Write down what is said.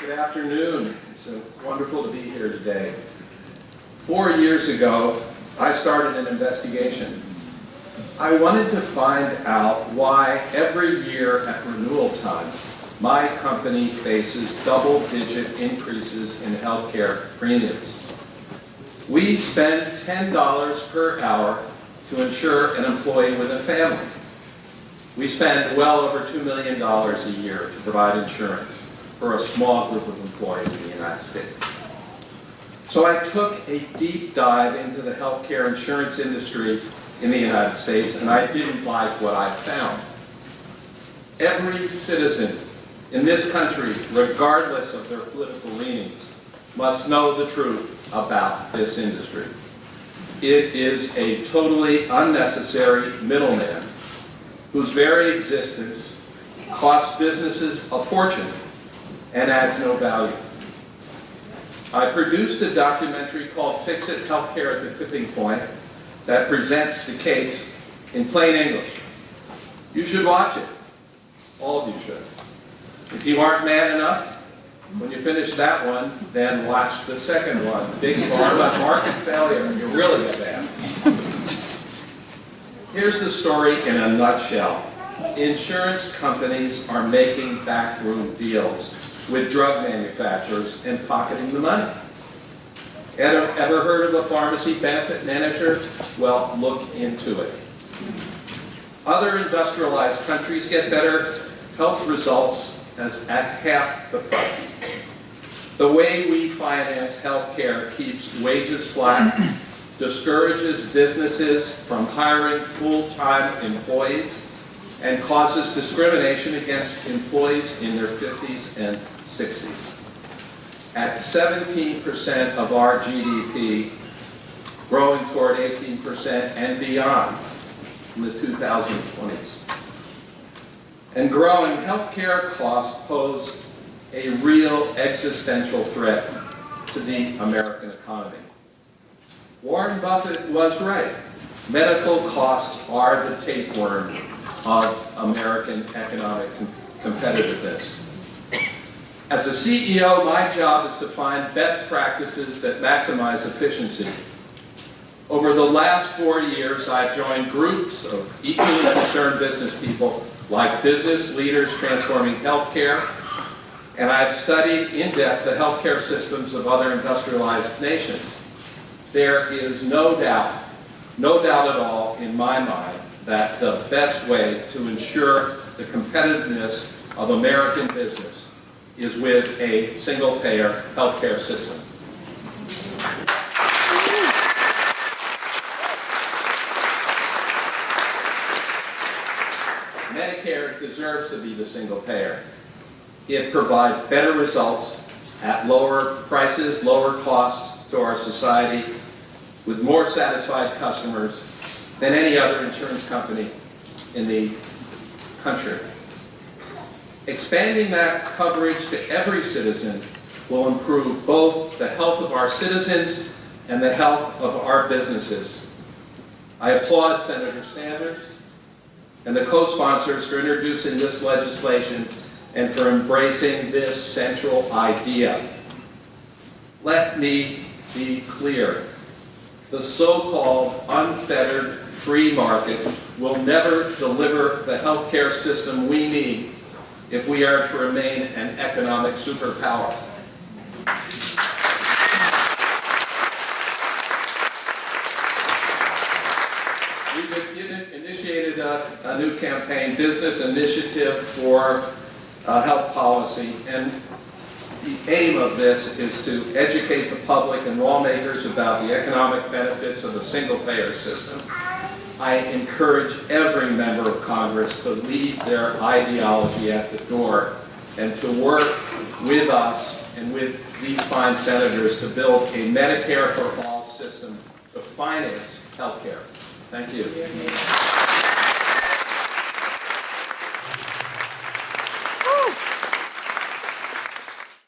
Good afternoon. It's wonderful to be here today. 4 years ago, I started an investigation. I wanted to find out why every year at renewal time, my company faces double-digit increases in healthcare premiums. We spend $10 per hour to insure an employee with a family. We spend well over $2 million a year to provide insurance for a small group of employees in the United States. So I took a deep dive into the healthcare insurance industry in the United States, and I didn't like what I found. Every citizen in this country, regardless of their political leanings, must know the truth about this industry. It is a totally unnecessary middleman whose very existence costs businesses a fortune and adds no value. I produced a documentary called Fix It, Healthcare at the Tipping Point that presents the case in plain English. You should watch it. All of you should. If you aren't man enough, when you finish that one, then watch the second one, Big Pharma Market Failure. You're really get bad. Here's the story in a nutshell. Insurance companies are making backroom deals with drug manufacturers and pocketing the money. Ever heard of a pharmacy benefit manager? Well, look into it. Other industrialized countries get better health results at half the price. The way we finance healthcare keeps wages flat, discourages businesses from hiring full-time employees, and causes discrimination against employees in their 50s and 60s. At 17% of our GDP, growing toward 18% and beyond in the 2020s. And growing, healthcare costs pose a real existential threat to the American economy. Warren Buffett was right. Medical costs are the tapeworm of American economic competitiveness. As a CEO, my job is to find best practices that maximize efficiency. Over the last 4 years, I've joined groups of equally concerned business people, like Business Leaders Transforming Healthcare, and I've studied in depth the healthcare systems of other industrialized nations. There is no doubt at all in my mind, that the best way to ensure the competitiveness of American business is with a single-payer healthcare system. Medicare deserves to be the single payer. It provides better results at lower prices, lower costs to our society, with more satisfied customers than any other insurance company in the country. Expanding that coverage to every citizen will improve both the health of our citizens and the health of our businesses. I applaud Senator Sanders and the co-sponsors for introducing this legislation and for embracing this central idea. Let me be clear. The so-called unfettered free market will never deliver the healthcare system we need if we are to remain an economic superpower. We've initiated a new campaign, Business Initiative for Health Policy, and the aim of this is to educate the public and lawmakers about the economic benefits of a single-payer system. I encourage every member of Congress to leave their ideology at the door and to work with us and with these fine senators to build a Medicare for all system to finance health care. Thank you.